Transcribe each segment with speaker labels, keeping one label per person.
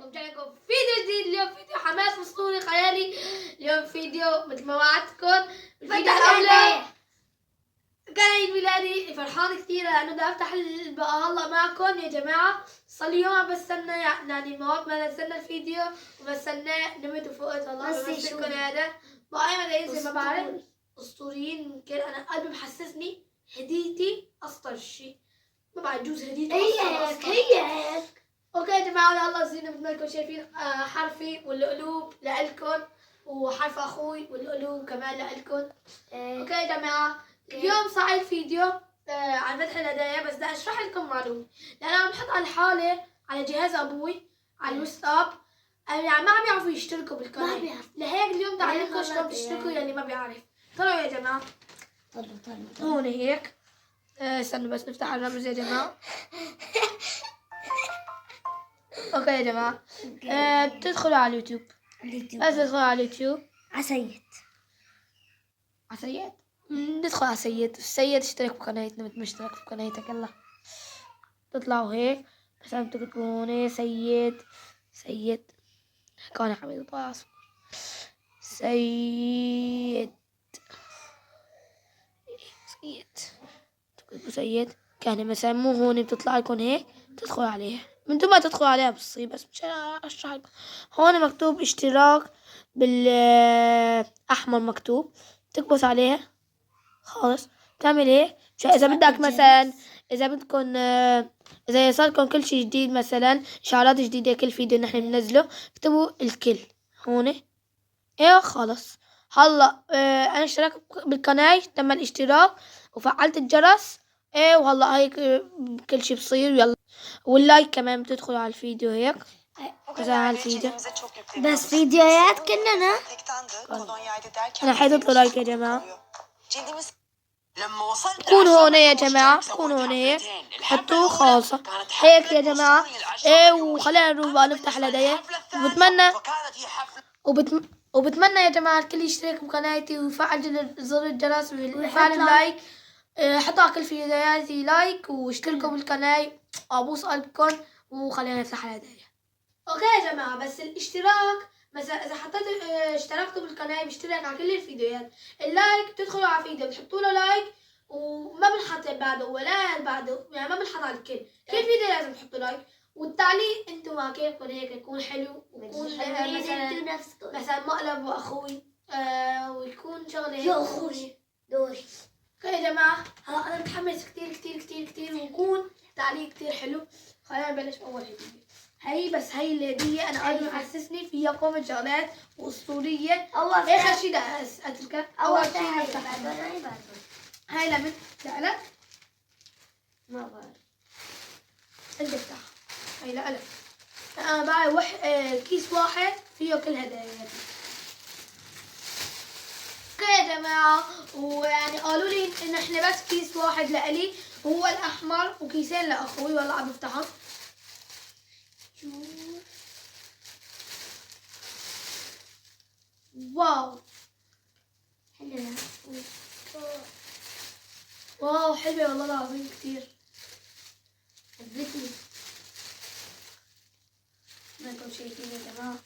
Speaker 1: عليكم فيديو جديد. اليوم فيديو حماس اسطوري خيالي. اليوم فيديو مثل ما وعدتكم الفيديو الاول كان عيد ميلادي. فرحان كثير لانه بدي افتح بقى هلا معكم يا جماعه. صار لي يوم بستنى يعني ما نزلنا الفيديو وبستناه. نمت وفقت والله بمثلكم هذا بقى ايمن ينزل. ما بعرف اسطوريين. يمكن انا قلبي محسسني هديتي اسطر شيء. ما بعرف جوز هديتي هيك. اوكي يا جماعه يلا زينوا مثل ما انتم شايفين حرفي والقلوب لإلكم وحرف اخوي والقلوب كمان لإلكم. اوكي يا جماعه اليوم صار فيديو عن فتح الهدايا. بس بدي اشرح لكم معلومه لان انا بحط على الحاله على جهاز ابوي على الواتساب. يعني ما عم يعرفوا يشتركوا بالقناه. لهيك اليوم بدي اعلمكم شلون تشتركوا يلي ما بيعرف. طلعوا يا جماعه طلعوا هون هيك. استنوا بس نفتح الرمز يا جماعه. اوكي يا جماعه بتدخلوا على اليوتيوب. بس تدخلوا على اليوتيوب
Speaker 2: عسيد
Speaker 1: ندخل على سيد اشترك بقناتنا مثل ما اشترك في قناتك. يلا تطلعوا هيك مثلا تكتبوا هون سيد كان حميد طاس سيد تكتبوا سيد كان مثلا مو هون بتطلع لكم هيك تدخلوا عليها. من دون ما تدخلوا عليها بتصير بس مش اشرح لكم. هون مكتوب اشتراك بالاحمر مكتوب تكبس عليها خالص. تعمل ايه اذا بدك مثلا اذا بدكم اذا يصلكم كل شيء جديد مثلا اشعارات جديده كل فيديو نحن بننزله اكتبوا الكل هون. ايه خلص هلا انا اشتركت بالقناه تم الاشتراك وفعلت الجرس. ايه وهلا هيك كل شيء بصير. يلا واللايك كمان بتدخلوا على الفيديو هيك مثلا على الفيديو
Speaker 2: بس فيديوهات كلنا
Speaker 1: انا حيطلع لايك يا جماعه. كونوا هون يا جماعة كونوا هون هيك حطوه خالصة هيك يا جماعة. ايه وخلينا نروح بقى نفتح الهدايا. وبتمنى يا جماعة الكل يشترك بقناتي ويفعل زر الجرس ويفعل اللايك. حطوا على كل فيديوهاتي لايك واشتركوا بالقناة. ابوس قلبكم وخلينا نفتح الهدايا. اوكي يا جماعة بس الاشتراك مثلا اذا حطيت اشتركتوا بالقناة بيشترك على كل الفيديوهات. اللايك بتدخلوا على فيديو بتحطوا له لايك وما بنحط بعده ولا بعده يعني ما بنحط على الكل. كل فيديو لازم تحطوا لايك. والتعليق انتم ما كيفكم هيك يكون حلو ويكون مثلا مقلب واخوي ويكون شغله هيك
Speaker 2: اخوي دوري.
Speaker 1: اوكي يا جماعة هلا انا متحمس كتير كتير كتير كتير ويكون تعليق كتير حلو. خلينا نبلش باول هدية. هي الهدية انا قلبي محسسني فيها قوم شغلات واسطورية. اخر شي بدي اتركها. اول شي نفتح هاي لمن لألك
Speaker 2: ما بعرف
Speaker 1: انت افتح. هاي لألك انا بعرف كيس واحد فيه كل هدايا. اوكي يا جماعة ويعني قالوا لي ان احنا بس كيس واحد لإلي وهو الاحمر وكيسين لاخوي. والله عم بفتحهم. واو
Speaker 2: حلوة
Speaker 1: واو حلوة والله العظيم كتير.
Speaker 2: عجبتني.
Speaker 1: ما انتم شايفين يا جماعة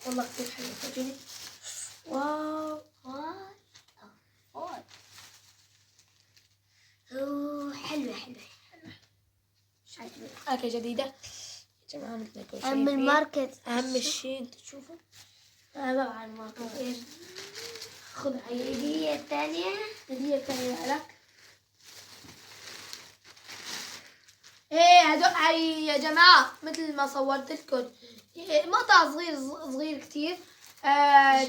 Speaker 1: والله كتير حلوة. فرجيني. واو
Speaker 2: حلوة
Speaker 1: حاجة جديدة يا جماعة مثل ما انتم شايفين.
Speaker 2: من الماركت
Speaker 1: أهم شيء انتوا تشوفوا. أنا ما بعرف الماركت ايش. خذ هاي
Speaker 2: الهدية الثانية.
Speaker 1: الهدية الثانية لك. ايه هاي يا جماعة مثل ما صورت لكم مقطع صغير كتير.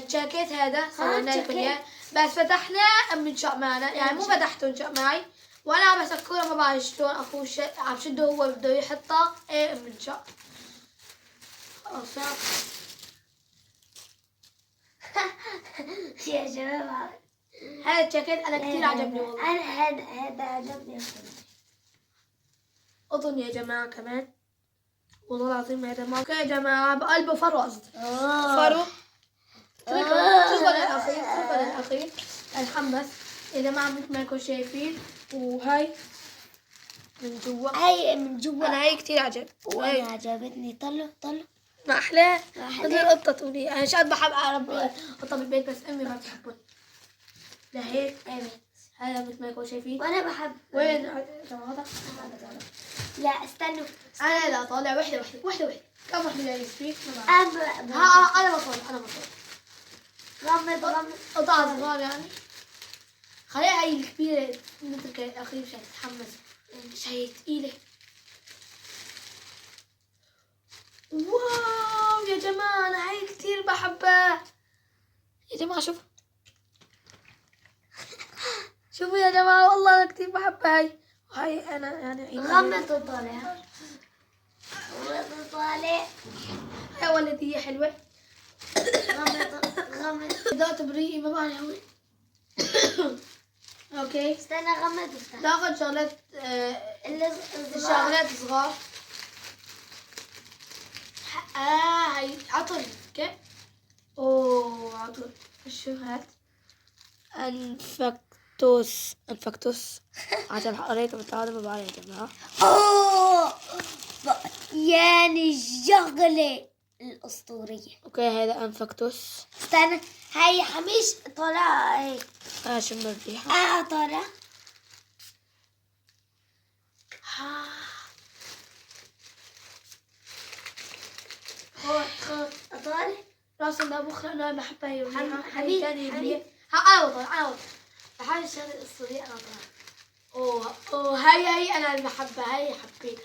Speaker 1: جاكيت هذا صورنا لكم اياه بس فتحناه انشاء معنا يعني مو فتحته انشاء معي وانا عم اسكره. ما بعرف شلون اخوه عم شده هو بده يحطه. ايه انشاء خلاص
Speaker 2: يا شباب
Speaker 1: هذا الجاكيت انا كتير عجبني والله.
Speaker 2: انا هذا عجبني
Speaker 1: اظن يا جماعة كمان والله العظيم هذا ما. اوكي يا جماعة بقلبه فرو قصدي فرو. اتركوا للأخير الحمص يا جماعة مثل ما انكم شايفين. وهاي من جوا.
Speaker 2: هاي من جوا
Speaker 1: انا هاي كتير عجب
Speaker 2: وانا عجبتني. طلع
Speaker 1: ما أحلاه.
Speaker 2: ما
Speaker 1: مثل
Speaker 2: أحلاه.
Speaker 1: القطة تقولي أنا شاد بحب أربي قطة بالبيت بس أمي ما بتحبهم. لهيك هذا مثل ما يكون شايفين.
Speaker 2: وأنا بحب.
Speaker 1: وين هذا؟
Speaker 2: لا استنوا.
Speaker 1: أنا لا طالع وحدة. كم وحدة جاي فيك؟
Speaker 2: أنا
Speaker 1: ها أنا بطلع.
Speaker 2: غمض.
Speaker 1: قطعة صغار يعني. خليها هاي الكبيرة نترك الأخير عشان تتحمس. شيء تقيلة. واو يا جماعة أنا هاي كتير بحبها. يا جماعة شوفوا يا جماعة والله أنا كتير بحبها هاي أنا يعني
Speaker 2: غمض وطالع.
Speaker 1: هاي ولدية حلوة.
Speaker 2: غمض.
Speaker 1: ذات بريئي ما بعرف هون. أوكي.
Speaker 2: استنى غمض وافتح.
Speaker 1: تاخذ شغلات شغلات صغار. هاي عطل كيف؟ اوه عطل. شو هاد؟ انفكتوس عشان قريت بالتعادل ما بعرف يا جماعة.
Speaker 2: اوه يعني الشغلة الأسطورية.
Speaker 1: اوكي هذا انفكتوس.
Speaker 2: استنى هاي حميش طالع هيك.
Speaker 1: شم الريحة.
Speaker 2: طالع. خد طالع.
Speaker 1: راس النابوخ انا بحبها هي
Speaker 2: حبيبي.
Speaker 1: انا وضع بحب الشغله الاسطوريه انا وضع. اوه هاي انا اللي بحبها هاي حبيتها.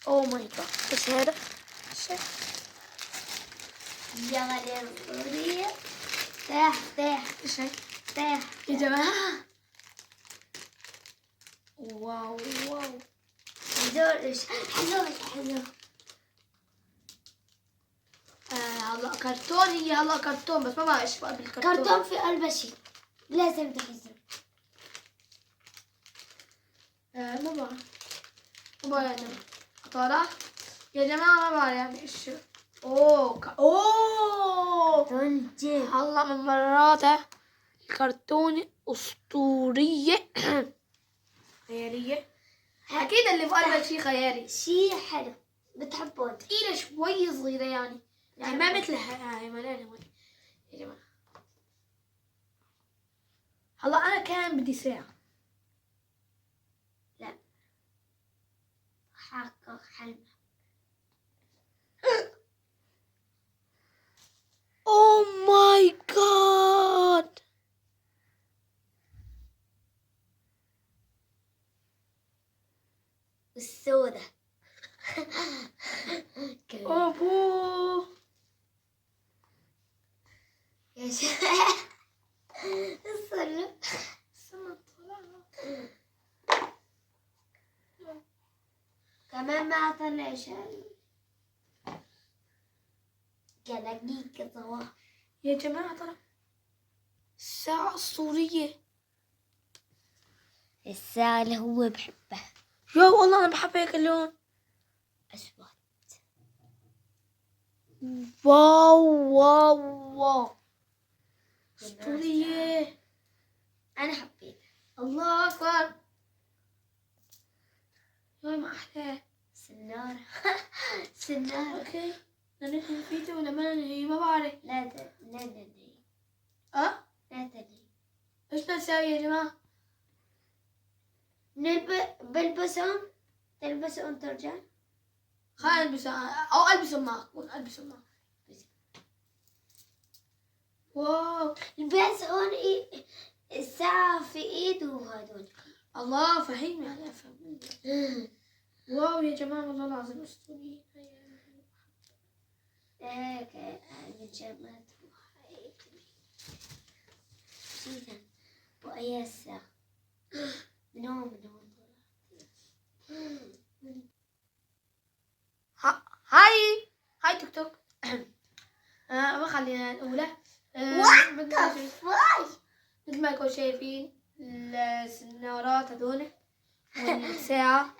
Speaker 1: اوه ماي جاد ايش هذا؟
Speaker 2: الشغلة الأسطورية. تاح
Speaker 1: ايش هاي؟
Speaker 2: تاح
Speaker 1: يا جماعه واو
Speaker 2: هذول ايش؟ حلو.
Speaker 1: هلا كرتون هي هلا كرتون بس ما بعرف ايش بقى بالكرتون.
Speaker 2: كرتون في قلبه شيء لازم تحزن.
Speaker 1: ما بعرف يا جماعه. طالع يا جماعه ما بعرف يعني ايش. اوه
Speaker 2: تنجي.
Speaker 1: هلا من مرات الكرتون اسطوريه خياليه. اكيد اللي في قلبك شيء خيالي.
Speaker 2: شيء حلو بتحبون.
Speaker 1: تقيله شوي صغيره يعني ما مثل هاي ملانه وين يا جماعه. هلا انا كان بدي ساعه.
Speaker 2: لا حقق حلم.
Speaker 1: Oh my god.
Speaker 2: السودة.
Speaker 1: أبو
Speaker 2: يا شباب الصلاة. كمان ما طلع شيء. دقيقة صباح.
Speaker 1: يا جماعة ترى الساعة أسطورية.
Speaker 2: الساعة اللي هو بحبها
Speaker 1: يا والله أنا بحب هيك اللون.
Speaker 2: أسود.
Speaker 1: واو أسطورية.
Speaker 2: أنا حبيتها.
Speaker 1: الله أكبر. يا ما أحلاه.
Speaker 2: سنارة.
Speaker 1: أوكي ننهي فيديو ولا ما ننهي ما بعرف.
Speaker 2: لا تنهي.
Speaker 1: لا
Speaker 2: تنهي.
Speaker 1: إيش نسوي يا جماعة؟
Speaker 2: بلبسهم تلبسهم ترجع.
Speaker 1: خلينا ألبسهم معك. واو
Speaker 2: بس هون الساعة في ايده وهدول.
Speaker 1: الله فهمني يعني أفهم. واو يا جماعة والله العظيم أسطورية.
Speaker 2: هيك من شغلات شيئا بأي الساعة. من هون
Speaker 1: هاي توك توك. ما خلينا الأولى. مثل ما يكون شايفين السنارات هذول والساعة.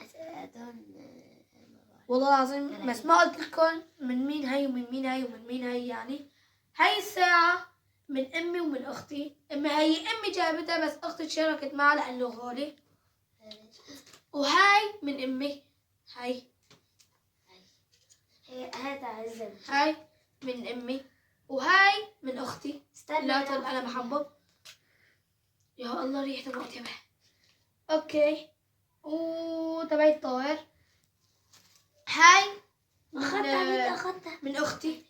Speaker 1: والله العظيم بس ما قلت لكم من مين هاي ومن مين هاي يعني. هاي الساعة من أمي ومن أختي. أمي جابتها بس أختي شاركت معها لأنه غالي. وهاي من أمي. هاي
Speaker 2: هذا عزم.
Speaker 1: هاي من امي، وهاي من اختي.
Speaker 2: استنى
Speaker 1: لا طب انا بحبه. يا الله ريحته مقتبه. اوكي، وتبعي الطائر. هاي
Speaker 2: أخذتها.
Speaker 1: من اختي.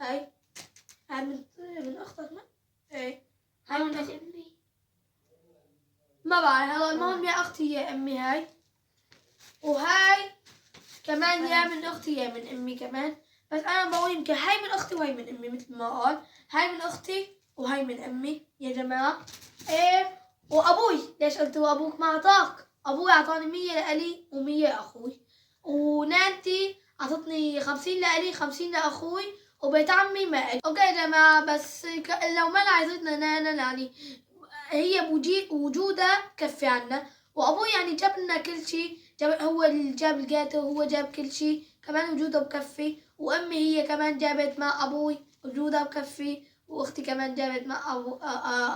Speaker 1: هاي من اختك. ما ايه هاي من اختي.
Speaker 2: أمي.
Speaker 1: ما بعرف هلا. المهم يا اختي يا امي هاي، وهاي كمان يا من اختي يا من امي كمان. بس انا بقول يمكن هاي من اختي وهاي من امي مثل ما قال. هاي من اختي وهاي من امي يا جماعه. ايه وابوي ليش قلتوا ابوك ما اعطاك؟ ابوي اعطاني 100 لإلي و100 لاخوي، ونانتي اعطتني 50 لإلي 50 لاخوي، وبيت عمي ما أجي. اوكي يا جماعه، بس لو ما عايزتنا نانا يعني هي وجودها كفي عنا. وابوي يعني جاب لنا كل شيء، هو اللي جاب الجاتو، هو جاب كل شيء، كمان وجوده بكفي. وامي هي كمان جابت مع ابوي، وجودها بكفي. واختي كمان جابت مع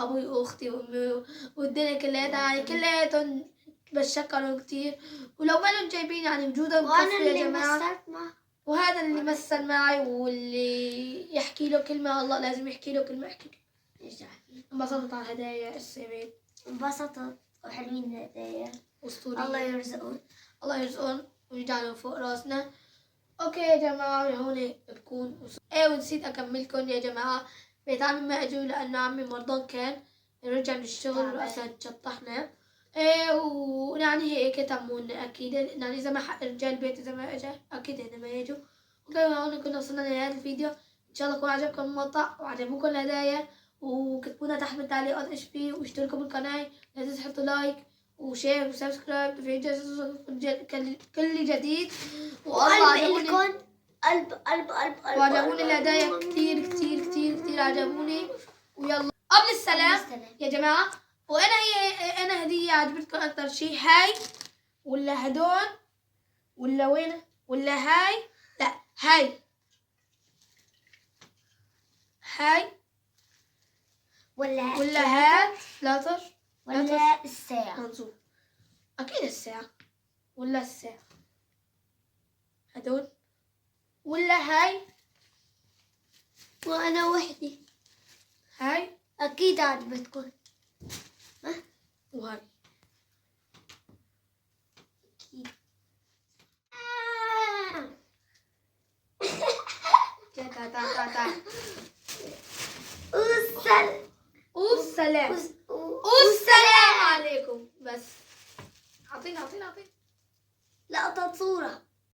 Speaker 1: ابوي واختي وامي، والدنيا كلها يعني كلياتهم بتشكروا كتير. ولو ما لهم جايبين يعني وجودهم
Speaker 2: وأنا
Speaker 1: بكفي يا
Speaker 2: اللي
Speaker 1: جماعه.
Speaker 2: مثلت معه.
Speaker 1: وهذا اللي مثل معي، واللي يحكي له كلمه الله لازم يحكي له كلمه يحكي له. انبسطت على الهدايا السيبين.
Speaker 2: انبسطت وحلوين الهدايا.
Speaker 1: أسطورية.
Speaker 2: الله يرزقهم.
Speaker 1: الله يرزقهم ويجعلهم فوق راسنا. اوكي يا جماعة، هون بكون ايه. ونسيت اكملكم يا جماعة، بيت عمي ما اجوا لانه عمي مرضان كان، رجع من الشغل واصلا شطحنا. ايه ويعني هيك تمونا اكيد، يعني اذا ما حق رجال البيت اذا ما اجى اكيد هنا ما يجوا. اوكي هون كنا وصلنا لهذا الفيديو. ان شاء الله يكون عجبكم المقطع وعجبوكم الهدايا، وكتبوا لنا تحت بالتعليقات ايش فيه، واشتركوا بالقناة، لا تنسوا تحطوا لايك وشير وسبسكرايب في كل جديد. والله عجبوني
Speaker 2: لكم قلب
Speaker 1: وعجبوني الهدايا كتير كتير كتير كتير عجبوني. ويلا قبل السلام يا جماعة، انا هدية عجبتكم اكتر شيء هاي ولا هدول ولا وين ولا هاي؟ لا هاي ولا هاد لاطر
Speaker 2: ولا الساعة.
Speaker 1: منظور اكيد الساعة ولا الساعة. هدول ولا هاي
Speaker 2: وأنا وحدي.
Speaker 1: هاي
Speaker 2: أكيد عجبتكم.
Speaker 1: وهاي. تعال والسلام والسلام عليكم. بس اعطينا
Speaker 2: لقطة صورة.